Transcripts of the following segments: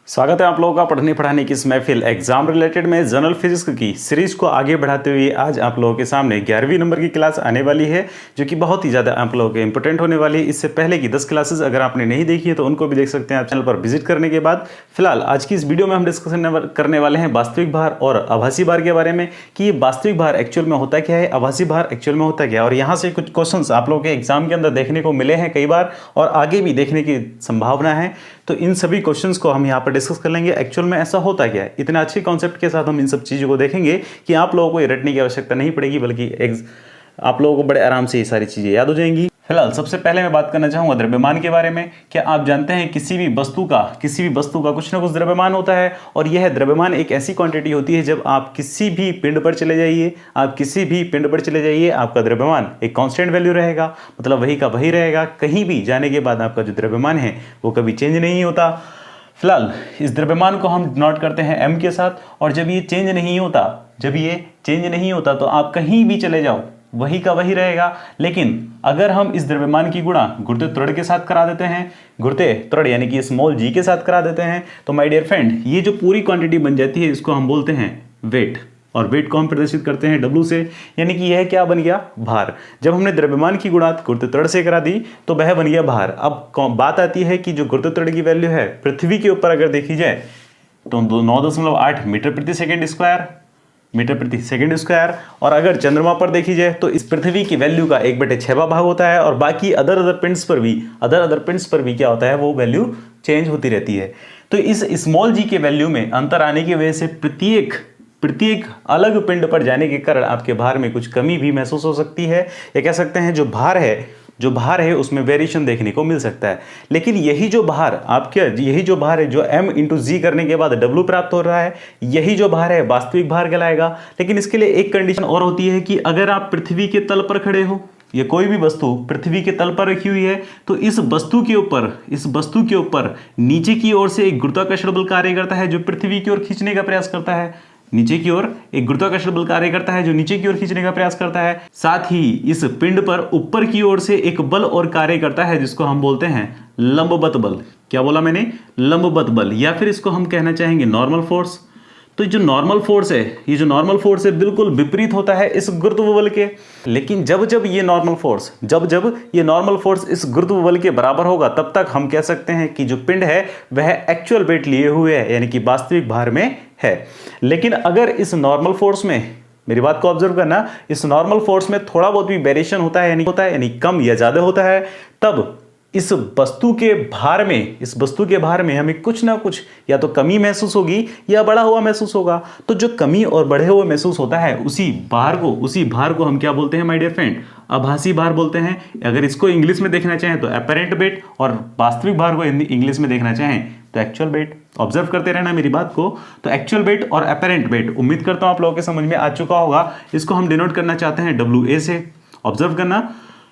स्वागत है आप लोगों का पढ़ने पढ़ाने की इस महफिल एग्जाम रिलेटेड में जनरल फिजिक्स की सीरीज को आगे बढ़ाते हुए आज आप लोगों के सामने 11वीं नंबर की क्लास आने वाली है, जो कि बहुत ही ज़्यादा आप लोगों के इंपॉर्टेंट होने वाली है। इससे पहले की 10 क्लासेस अगर आपने नहीं देखी है तो उनको भी देख सकते हैं आप चैनल पर विजिट करने के बाद। फिलहाल आज की इस वीडियो में हम डिस्कशन करने वाले हैं वास्तविक भार और आभासी भार के बारे में कि ये वास्तविक भार एक्चुअल में होता क्या है, आभासी भार एक्चुअल में होता क्या है। और यहाँ से कुछ क्वेश्चन आप लोगों के एग्जाम के अंदर देखने को मिले हैं कई बार और आगे भी देखने की संभावना है, तो इन सभी क्वेश्चंस को हम यहाँ पर डिस्कस कर लेंगे। एक्चुअल में ऐसा होता क्या है, इतने अच्छे कॉन्सेप्ट के साथ हम इन सब चीज़ों को देखेंगे कि आप लोगों को ये रटने की आवश्यकता नहीं पड़ेगी, बल्कि आप लोगों को बड़े आराम से ये सारी चीज़ें याद हो जाएंगी। फिलहाल सबसे पहले मैं बात करना चाहूँगा द्रव्यमान के बारे में। क्या आप जानते हैं किसी भी वस्तु का कुछ ना कुछ द्रव्यमान होता है, और यह द्रव्यमान एक ऐसी क्वांटिटी होती है जब आप किसी भी पिंड पर चले जाइए आपका द्रव्यमान एक कांस्टेंट वैल्यू रहेगा, मतलब वही का वही रहेगा। कहीं भी जाने के बाद आपका जो द्रव्यमान है वो कभी चेंज नहीं होता। फिलहाल इस द्रव्यमान को हम नोट करते हैं m के साथ, और जब ये चेंज नहीं होता तो आप कहीं भी चले जाओ वही का वही रहेगा। लेकिन अगर हम इस द्रव्यमान की गुणा गुरुत्व त्वरण के साथ करा देते हैं, गुरुत्व त्वरण यानी कि स्मॉल g के साथ करा देते हैं, तो माय डियर फ्रेंड ये जो पूरी क्वांटिटी बन जाती है इसको हम बोलते हैं वेट, और वेट को हम प्रदर्शित करते हैं W से, यानी कि यह क्या बन गया, भार। जब हमने द्रव्यमान की गुणा गुरुत्व त्वरण से करा दी तो वह बन गया भार। अब बात आती है कि जो गुरुत्व त्वरण की वैल्यू है पृथ्वी के ऊपर अगर देखी जाए तो 9.8 मीटर प्रति सेकेंड स्क्वायर, और अगर चंद्रमा पर देखी जाए तो इस पृथ्वी की वैल्यू का 1/6वां भाग होता है, और बाकी अदर पिंड्स पर भी क्या होता है, वो वैल्यू चेंज होती रहती है। तो इस स्मॉल जी के वैल्यू में अंतर आने की वजह से प्रत्येक अलग पिंड पर जाने के कारण आपके भार में कुछ कमी भी महसूस हो सकती है, या कह सकते हैं जो भार है उसमें वेरिएशन देखने को मिल सकता है। लेकिन यही जो भार है जो m इंटू जी करने के बाद W प्राप्त हो रहा है, यही जो भार है वास्तविक भार कहलाएगा। लेकिन इसके लिए एक कंडीशन और होती है कि अगर आप पृथ्वी के तल पर खड़े हो या कोई भी वस्तु पृथ्वी के तल पर रखी हुई है, तो इस वस्तु के ऊपर नीचे की ओर से एक गुरुत्वाकर्षण बल कार्य करता है जो पृथ्वी की ओर खींचने का प्रयास करता है। नीचे की ओर एक गुरुत्वाकर्षण बल कार्य करता है जो नीचे की ओर खींचने का प्रयास करता है। साथ ही इस पिंड पर ऊपर की ओर से एक बल और कार्य करता है जिसको हम बोलते हैं लंबवत बल। क्या बोला मैंने, लंबवत बल, या फिर इसको हम कहना चाहेंगे नॉर्मल फोर्स। तो ये जो नॉर्मल फोर्स है बिल्कुल विपरीत होता है इस गुरुत्व बल के। लेकिन जब ये नॉर्मल फोर्स इस गुरुत्व बल के बराबर होगा, तब तक हम कह सकते हैं कि जो पिंड है वह एक्चुअल वेट लिए हुए है, यानी कि वास्तविक भार में है। लेकिन अगर इस नॉर्मल फोर्स में, मेरी बात को ऑब्जर्व करना, इस नॉर्मल फोर्स में थोड़ा बहुत भी वेरिएशन होता है यानी कम या ज्यादा होता है, तब इस वस्तु के भार में हमें कुछ ना कुछ या तो कमी महसूस होगी या बढ़ा हुआ महसूस होगा। तो जो कमी और बढ़े हुए महसूस होता है उसी भार को हम क्या बोलते हैं माय डियर फ्रेंड, आभासी भार बोलते हैं। अगर इसको इंग्लिश में देखना चाहें तो अपैरेंट वेट, और वास्तविक भार को इंग्लिश में देखना चाहें तो एक्चुअल वेट। ऑब्जर्व करते रहना मेरी बात को। तो एक्चुअल वेट और अपैरेंट वेट उम्मीद करता हूं आप लोगों के समझ में आ चुका होगा। इसको हम डिनोट करना चाहते हैं WA से। ऑब्जर्व करना,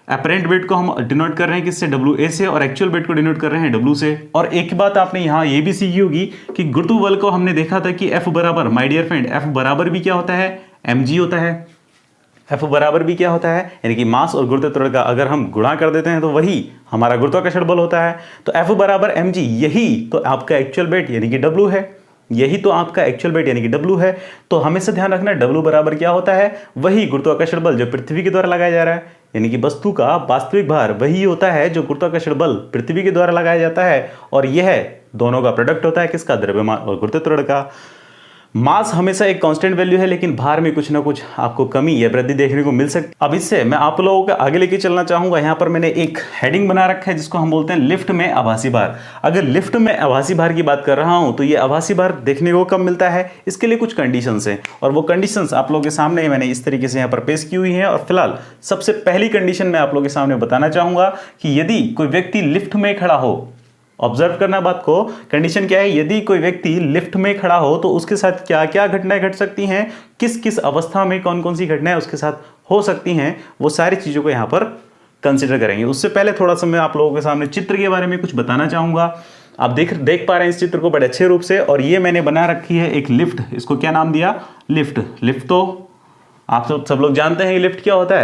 अपरेंट वेट को हम डिनोट कर रहे हैं किससे, WA से, और एक्चुअल वेट को डिनोट कर रहे हैं W से। और एक बात आपने यहाँ ये भी सीखी होगी कि गुरुत्व बल को हमने देखा था कि F बराबर, माय डियर फ्रेंड, F बराबर भी क्या होता है, mg होता है। F बराबर भी क्या होता है, यानी कि मास और गुरुत्व त्वरण का अगर हम गुणा कर देते हैं तो वही हमारा गुरुत्वाकर्षण बल होता है। तो F बराबर mg, यही तो आपका एक्चुअल वेट यानी कि W है। तो हमेशा ध्यान रखना W बराबर क्या होता है, वही गुरुत्वाकर्षण बल जो पृथ्वी के द्वारा लगाया जा रहा है, यानी कि वस्तु का वास्तविक भार वही होता है जो गुरुत्वाकर्षण बल पृथ्वी के द्वारा लगाया जाता है। और यह दोनों का प्रोडक्ट होता है किसका, द्रव्यमान और गुरुत्व त्वरण का। मास हमेशा एक कांस्टेंट वैल्यू है, लेकिन भार में कुछ ना कुछ आपको कमी या वृद्धि देखने को मिल सकती है। अब इससे मैं आप लोगों को आगे लेके चलना चाहूंगा। यहाँ पर मैंने एक हेडिंग बना रखा है जिसको हम बोलते हैं लिफ्ट में आभासी भार। अगर लिफ्ट में आभासी भार की बात कर रहा हूं तो ये आभासी भार देखने को कब मिलता है, इसके लिए कुछ कंडीशंस हैं, और वो कंडीशंस आप लोगों के सामने मैंने इस तरीके से यहाँ पर पेश की हुई है। और फिलहाल सबसे पहली कंडीशन मैं आप लोगों के सामने बताना चाहूंगा कि यदि कोई व्यक्ति लिफ्ट में खड़ा हो, ऑब्जर्व करना बात को, कंडीशन क्या है, यदि कोई व्यक्ति लिफ्ट में खड़ा हो तो उसके साथ क्या क्या घटनाएं घट सकती हैं, किस किस अवस्था में कौन कौन सी घटनाएं उसके साथ हो सकती हैं, वो सारी चीजों को यहाँ पर कंसिडर करेंगे। उससे पहले थोड़ा सा मैं आप लोगों के सामने चित्र के बारे में कुछ बताना चाहूंगा। आप देख पा रहे हैं इस चित्र को बड़े अच्छे रूप से, और ये मैंने बना रखी है एक लिफ्ट। इसको क्या नाम दिया, लिफ्ट तो आप सब लोग जानते हैं लिफ्ट क्या होता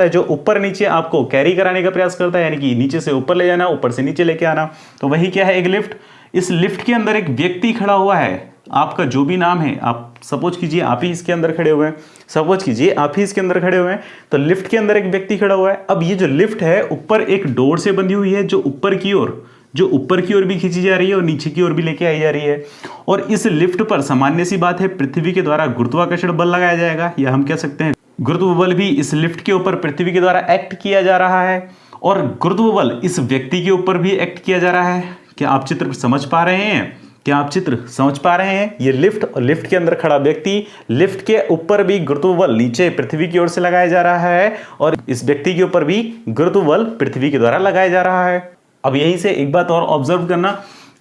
है, जो ऊपर नीचे आपको कैरी कराने का प्रयास करता है, यानी कि नीचे से ऊपर ले जाना, ऊपर से नीचे लेके आना। तो वही क्या है, एक लिफ्ट। इस लिफ्ट के अंदर एक व्यक्ति खड़ा हुआ है, आपका जो भी नाम है, आप सपोज कीजिए आप ही इसके अंदर खड़े हुए हैं, सपोज कीजिए आप ही इसके अंदर खड़े हुए हैं, तो लिफ्ट के अंदर एक व्यक्ति खड़ा हुआ है। अब ये जो लिफ्ट है ऊपर एक डोर से बंधी हुई है जो ऊपर की ओर भी खींची जा रही है और नीचे की ओर भी लेके आई जा रही है। और इस लिफ्ट पर सामान्य सी बात है पृथ्वी के द्वारा गुरुत्वाकर्षण बल लगाया जाएगा, या हम कह सकते हैं गुरुत्व बल भी इस लिफ्ट के ऊपर पृथ्वी के द्वारा एक्ट किया जा रहा है, और गुरुत्व बल इस व्यक्ति के ऊपर भी एक्ट किया जा रहा है। क्या आप चित्र समझ पा रहे हैं? क्या आप चित्र समझ पा रहे हैं? ये लिफ्ट और लिफ्ट के अंदर खड़ा व्यक्ति, लिफ्ट के ऊपर भी गुरुत्व बल नीचे पृथ्वी की ओर से लगाया जा रहा है, और इस व्यक्ति के ऊपर भी गुरुत्व बल पृथ्वी के द्वारा लगाया जा रहा है। अब यहीं से एक बात और ऑब्जर्व करना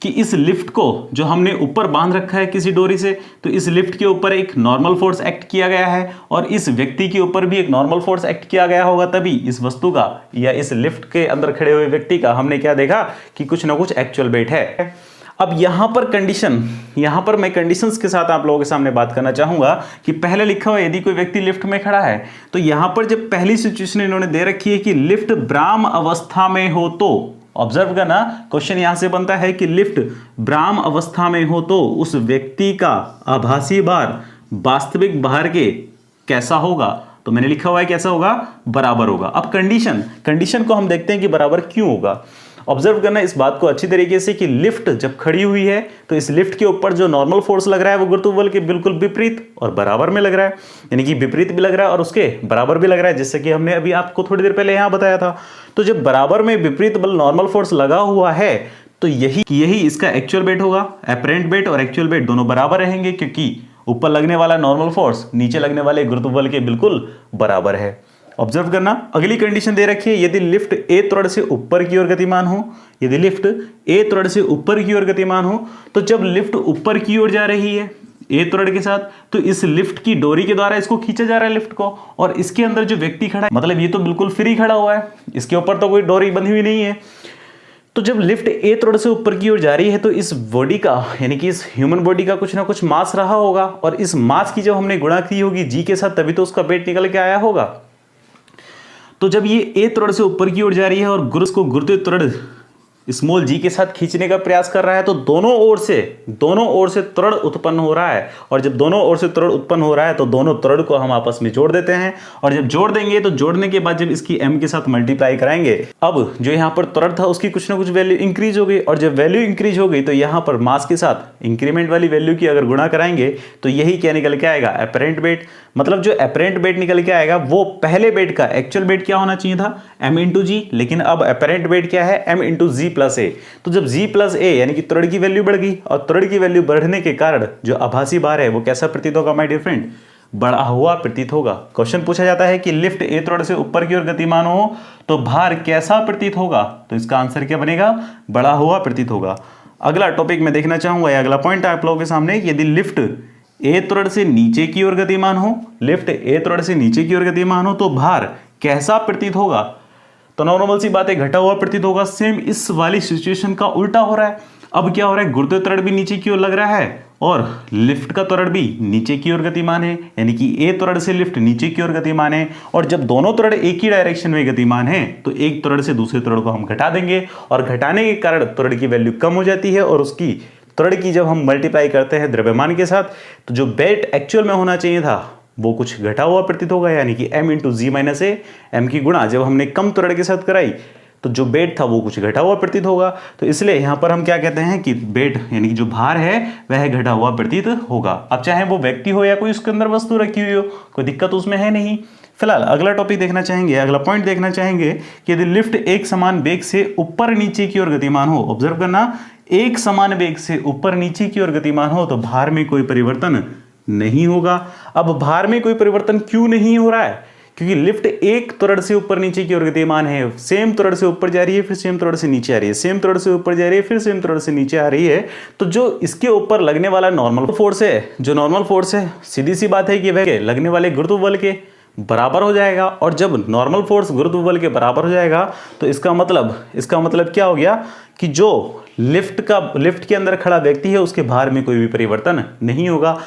कि इस लिफ्ट को जो हमने ऊपर बांध रखा है किसी डोरी से, तो इस लिफ्ट के ऊपर एक नॉर्मल फोर्स एक्ट किया गया है और इस व्यक्ति के ऊपर भी एक नॉर्मल फोर्स एक्ट किया गया होगा, तभी इस वस्तु का या इस लिफ्ट के अंदर खड़े हुए व्यक्ति का हमने क्या देखा कि कुछ ना कुछ एक्चुअल वेट है। अब यहां पर मैं कंडीशंस के साथ आप लोगों के सामने बात करना चाहूंगा कि पहले लिखा हुआ यदि कोई व्यक्ति लिफ्ट में खड़ा है, तो यहां पर जब पहली सिचुएशन इन्होंने दे रखी है कि लिफ्ट ब्राह्म अवस्था में हो, तो ऑब्जर्व करना क्वेश्चन यहां से बनता है कि लिफ्ट ब्राह्म अवस्था में हो तो उस व्यक्ति का आभासी भार वास्तविक भार के कैसा होगा? तो मैंने लिखा हुआ है कैसा होगा? बराबर होगा। अब कंडीशन को हम देखते हैं कि बराबर क्यों होगा। ऑब्जर्व करना इस बात को अच्छी तरीके से कि लिफ्ट जब खड़ी हुई है तो इस लिफ्ट के ऊपर जो नॉर्मल फोर्स लग रहा है वो गुरुत्व बल के बिल्कुल विपरीत और बराबर में लग रहा है, यानी कि विपरीत भी लग रहा है और उसके बराबर भी लग रहा है, जैसे कि हमने अभी आपको थोड़ी देर पहले यहां बताया था। तो जब बराबर में विपरीत बल नॉर्मल फोर्स लगा हुआ है तो यही इसका एक्चुअल वेट होगा। एपरेंट वेट और एक्चुअल वेट दोनों बराबर रहेंगे, क्योंकि ऊपर लगने वाला नॉर्मल फोर्स नीचे लगने वाले गुरुत्व बल के बिल्कुल बराबर है। ऑब्जर्व करना अगली कंडीशन दे रखी है, यदि लिफ्ट ए त्वरण से ऊपर की ओर गतिमान हो, यदि लिफ्ट ए त्वरण से ऊपर की ओर गतिमान हो, तो जब लिफ्ट ऊपर की ओर जा रही है ए त्वरण के साथ, तो इस लिफ्ट की डोरी के द्वारा इसको खींचा जा रहा है लिफ्ट को, और इसके अंदर जो व्यक्ति खड़ा है, मतलब ये तो बिल्कुल फ्री खड़ा हुआ है, इसके ऊपर तो कोई डोरी बंधी हुई नहीं है। तो जब लिफ्ट ए त्वरण से ऊपर की ओर जा रही है तो इस बॉडी का, यानी कि इस ह्यूमन बॉडी का कुछ ना कुछ मास रहा होगा, और इस मास की जब हमने गुणा की होगी जी के साथ, तभी तो उसका वेट निकल के आया होगा। तो जब ये ए त्वरण से ऊपर की ओर जा रही है और गुरुत्व त्वरण स्मॉल जी के साथ खींचने का प्रयास कर रहा है, तो दोनों ओर से त्वरण उत्पन्न हो रहा है, और जब दोनों ओर से त्वरण उत्पन्न हो रहा है तो दोनों त्वरण को हम आपस में जोड़ देते हैं, और जब जोड़ देंगे तो जोड़ने के बाद जब इसकी m के साथ मल्टीप्लाई कराएंगे, अब जो यहाँ पर त्वरण था उसकी कुछ ना कुछ वैल्यू इंक्रीज हो गई, और जब वैल्यू इंक्रीज हो गई तो यहाँ पर मास के साथ इंक्रीमेंट वाली वैल्यू की अगर गुणा कराएंगे तो यही क्या निकल के आएगा? Apparent wait. मतलब जो एपरेंट वेट निकल के आएगा वो पहले वेट का एक्चुअल वेट क्या होना चाहिए था? m इंटू जी, लेकिन अब एपरेंट वेट क्या है? m इंटू जी प्लस ए। तो जब जी प्लस ए यानी कि त्वरण की वैल्यू बढ़ गई, और त्वरण की वैल्यू बढ़ने के कारण जो आभासी भार है वो कैसा प्रतीत होगा माय डियर फ्रेंड? बढ़ा हुआ प्रतीत होगा। क्वेश्चन पूछा जाता है कि लिफ्ट ए त्वरण से ऊपर की ओर गतिमान हो तो भार कैसा प्रतीत होगा? तो इसका आंसर क्या बनेगा? बढ़ा हुआ प्रतीत होगा। अगला टॉपिक मैं देखना चाहूंगा, या अगला पॉइंट आप लोगों के सामने, यदि लिफ्ट ए त्वरण से नीचे की ओर गतिमान हो, लिफ्ट ए त्वरण से नीचे की ओर गतिमान हो तो भार कैसा प्रतीत होगा? तो नॉर्मल सी बात है, घटा हुआ प्रतीत होगा। सेम इस वाली सिचुएशन का उल्टा हो रहा है। अब क्या हो रहा है? गुरुत्व त्वरण भी नीचे की ओर लग रहा है और लिफ्ट का त्वरण भी नीचे की ओर गतिमान है, यानी कि ए त्वरण से लिफ्ट नीचे की ओर गतिमान है, और जब दोनों त्वरण एक ही डायरेक्शन में गतिमान है तो एक त्वरण से दूसरे त्वरण को हम घटा देंगे, और घटाने के कारण त्वरण की वैल्यू कम हो जाती है, और उसकी त्वरण की जब हम मल्टीप्लाई करते हैं द्रव्यमान के साथ तो जो वेट एक्चुअल में होना चाहिए था वो कुछ घटा हुआ प्रतीत होगा, यानी कि m इंटू जी माइनस ए, एम की गुणा जब हमने कम त्वरण के साथ कराई तो जो वेट था वो कुछ घटा हुआ प्रतीत होगा। तो इसलिए यहाँ पर हम क्या कहते हैं कि वेट यानी कि जो भार है वह घटा हुआ प्रतीत होगा। अब चाहे वो व्यक्ति हो या कोई उसके अंदर वस्तु रखी हुई हो, कोई दिक्कत उसमें है नहीं। फिलहाल अगला टॉपिक देखना चाहेंगे, अगला पॉइंट देखना चाहेंगे कि यदि लिफ्ट एक समान वेग से ऊपर नीचे की ओर गतिमान हो, ऑब्जर्व करना, एक समान वेग से ऊपर नीचे की ओर गतिमान हो तो भार में कोई परिवर्तन नहीं होगा। अब भार में कोई परिवर्तन क्यों नहीं हो रहा है? क्योंकि लिफ्ट एक त्वरण से ऊपर नीचे की ओर गतिमान है, सेम त्वरण से ऊपर जा रही है फिर सेम त्वरण से नीचे आ रही है, सेम त्वरण से ऊपर जा रही है फिर सेम त्वरण से नीचे आ रही है। तो जो इसके ऊपर लगने वाला नॉर्मल फोर्स है, जो नॉर्मल फोर्स है, सीधी सी बात है कि वह लगने वाले गुरुत्व बल के बराबर हो जाएगा, और जब नॉर्मल फोर्स गुरुत्व बल के बराबर हो जाएगा तो इसका मतलब क्या हो गया कि जो लिफ्ट के अंदर खड़ा व्यक्ति है उसके भार में कोई भी परिवर्तन नहीं होगा।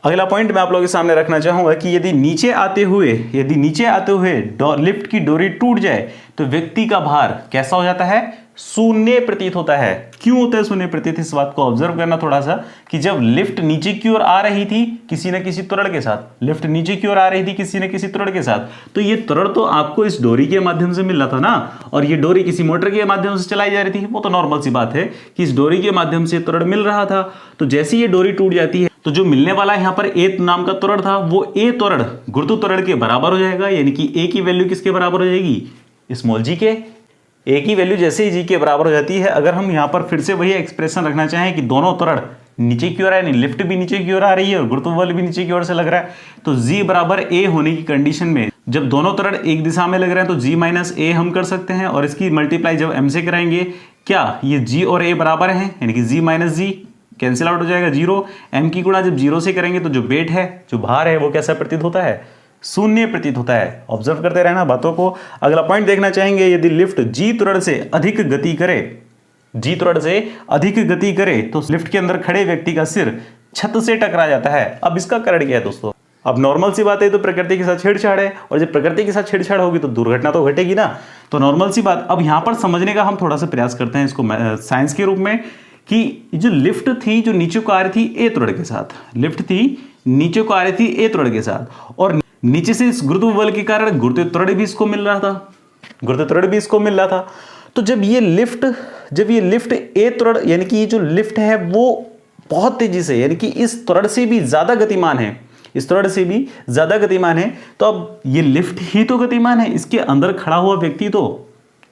अगला पॉइंट मैं आप लोगों के सामने रखना चाहूंगा कि यदि नीचे आते हुए लिफ्ट की डोरी टूट जाए तो व्यक्ति का भार कैसा हो जाता है? शून्य प्रतीत होता है। क्यों होता है शून्य प्रतीत? इस बात को ऑब्जर्व करना थोड़ा सा कि जब लिफ्ट नीचे की ओर आ रही थी किसी न किसी त्वरण के साथ, लिफ्ट नीचे की ओर आ रही थी किसी न किसी त्वरण के साथ, तो ये त्वरण तो आपको इस डोरी के माध्यम से मिल रहा था ना, और ये डोरी किसी मोटर के माध्यम से चलाई जा रही थी। वो तो नॉर्मल सी बात है कि इस डोरी के माध्यम से त्वरण मिल रहा था। तो जैसे ये डोरी टूट जाती है तो जो मिलने वाला यहाँ पर ए नाम का त्वरण था, वो ए त्वरण गुरुत्व त्वरण के बराबर हो जाएगा, यानी कि ए की वैल्यू किसके बराबर हो जाएगी? स्मॉल जी के। ए की वैल्यू जैसे ही जी के बराबर हो जाती है, अगर हम यहाँ पर फिर से वही एक्सप्रेशन रखना चाहें कि दोनों त्वरण नीचे की ओर है, लिफ्ट भी नीचे की ओर आ रही है और गुरुत्व बल भी नीचे की ओर से लग रहा है, तो जी बराबर ए होने की कंडीशन में जब दोनों त्वरण एक दिशा में लग रहे हैं तो जी माइनस ए हम कर सकते हैं, और इसकी मल्टीप्लाई जब एम से कराएंगे, क्या ये जी और ए बराबर हैं, यानी कि जी माइनस जी कैंसिल आउट हो जाएगा, जीरो। एम की गुणा जब जीरो से करेंगे तो जो वेट है, जो भार है, वो कैसा प्रतीत होता है? शून्य प्रतीत होता है। ऑब्जर्व करते रहना बातों को। अगला पॉइंट देखना चाहेंगे, यदि लिफ्ट जी त्वरण से अधिक गति करे, जी त्वरण से अधिक गति करे तो लिफ्ट के अंदर खड़े व्यक्ति का सिर छत से टकरा जाता है। अब इसका कारण क्या है दोस्तों? अब नॉर्मल सी बात है, तो प्रकृति के साथ छेड़छाड़ है, और जब प्रकृति के साथ छेड़छाड़ होगी तो दुर्घटना तो घटेगी ना, तो नॉर्मल सी बात। अब यहां पर समझने का हम थोड़ा सा प्रयास करते हैं इसको साइंस के रूप में, कि जो लिफ्ट थी जो नीचे को आ रही थी ए त्वरण के साथ, लिफ्ट थी नीचे को आ रही थी ए त्वरण के साथ, और नीचे से इस गुरुत्व बल के कारण गुरुत्व त्वरण भी इसको मिल रहा था, गुरुत्व त्वरण भी इसको मिल रहा था। तो जब ये लिफ्ट ए त्वरण, यानी कि ये जो लिफ्ट है वो बहुत तेजी से, यानी कि इस त्वरण से भी ज्यादा गतिमान है, इस त्वरण से भी ज्यादा गतिमान है, तो अब ये लिफ्ट ही तो गतिमान है, इसके अंदर खड़ा हुआ व्यक्ति तो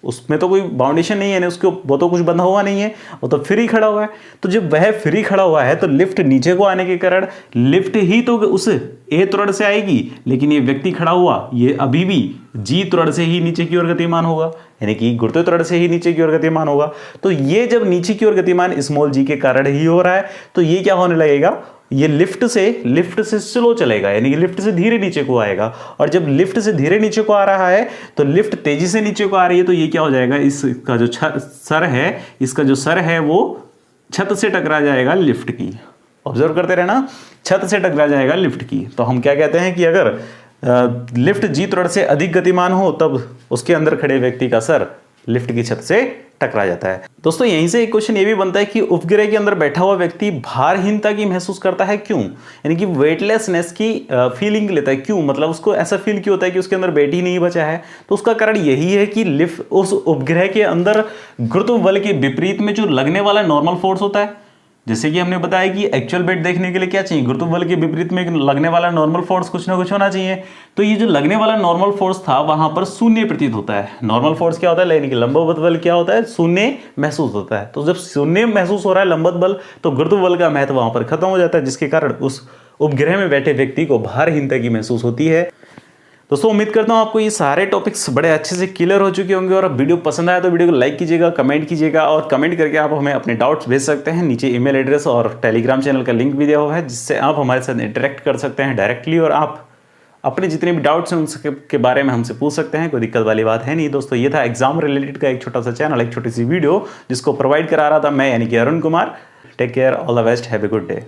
उसमें तो कोई बाउंडेशन नहीं है ना, उसके वो तो कुछ बंधा हुआ नहीं है, वो तो फ्री खड़ा हुआ है। तो जब वह फ्री खड़ा हुआ है तो लिफ्ट नीचे को आने के कारण लिफ्ट ही तो उस ए त्वरण से आएगी, लेकिन ये व्यक्ति खड़ा हुआ ये अभी भी जी त्वरण से ही नीचे की ओर गतिमान होगा, यानी कि गुरुत्व त्वरण से ही नीचे की ओर गतिमान होगा। तो ये जब नीचे की ओर गतिमान स्मॉल जी के कारण ही हो रहा है, तो ये क्या होने लगेगा? ये लिफ्ट से स्लो चलेगा, यानी कि लिफ्ट से धीरे नीचे को आएगा, और जब लिफ्ट से धीरे नीचे को आ रहा है तो लिफ्ट तेजी से नीचे को आ रही है, तो ये क्या हो जाएगा? इसका जो सर है वो छत से टकरा जाएगा लिफ्ट की। ऑब्जर्व करते रहना, छत से टकरा जाएगा लिफ्ट की। तो हम क्या कहते हैं कि अगर लिफ्ट जी त्वरण से अधिक गतिमान हो तब उसके अंदर खड़े व्यक्ति का सर लिफ्ट की छत से टकरा जाता है। दोस्तों यहीं से एक क्वेश्चन ये भी बनता है कि उपग्रह के अंदर बैठा हुआ व्यक्ति भारहीनता की महसूस करता है, क्यों? यानी कि वेटलेसनेस की फीलिंग लेता है, क्यों? मतलब उसको ऐसा फील क्यों होता है कि उसके अंदर वेट ही नहीं बचा है? तो उसका कारण यही है कि लिफ्ट उस उपग्रह के अंदर गुरुत्व बल के विपरीत में जो लगने वाला नॉर्मल फोर्स होता है, जैसे कि हमने बताया कि एक्चुअल वेट देखने के लिए क्या चाहिए? गुरुत्व बल के विपरीत में लगने वाला नॉर्मल फोर्स कुछ ना कुछ होना चाहिए। तो ये जो लगने वाला नॉर्मल फोर्स था वहां पर शून्य प्रतीत होता है। नॉर्मल फोर्स क्या होता है? यानी कि लंबवत बल क्या होता है? शून्य महसूस होता है। तो जब शून्य महसूस हो रहा है लंबवत बल, तो गुरुत्व बल का महत्व वहां पर खत्म हो जाता है, जिसके कारण उस उपग्रह में बैठे व्यक्ति को भारहीनता की महसूस होती है। दोस्तों उम्मीद करता हूँ आपको ये सारे टॉपिक्स बड़े अच्छे से क्लियर हो चुके होंगे, और अब वीडियो पसंद आया तो वीडियो को लाइक कीजिएगा, कमेंट कीजिएगा, और कमेंट करके आप हमें अपने डाउट्स भेज सकते हैं। नीचे ईमेल एड्रेस और टेलीग्राम चैनल का लिंक भी दिया हुआ है, जिससे आप हमारे साथ इंटरेक्ट कर सकते हैं डायरेक्टली, और आप अपने जितने भी डाउट्स हैं उनके बारे में हमसे पूछ सकते हैं। कोई दिक्कत वाली बात है नहीं। दोस्तों ये था एग्जाम रिलेटेड का एक छोटा सा चैनल, एक छोटी सी वीडियो जिसको प्रोवाइड करा रहा था मैं, यानी कि Arun Kumar. Take care, all the best, have a good day.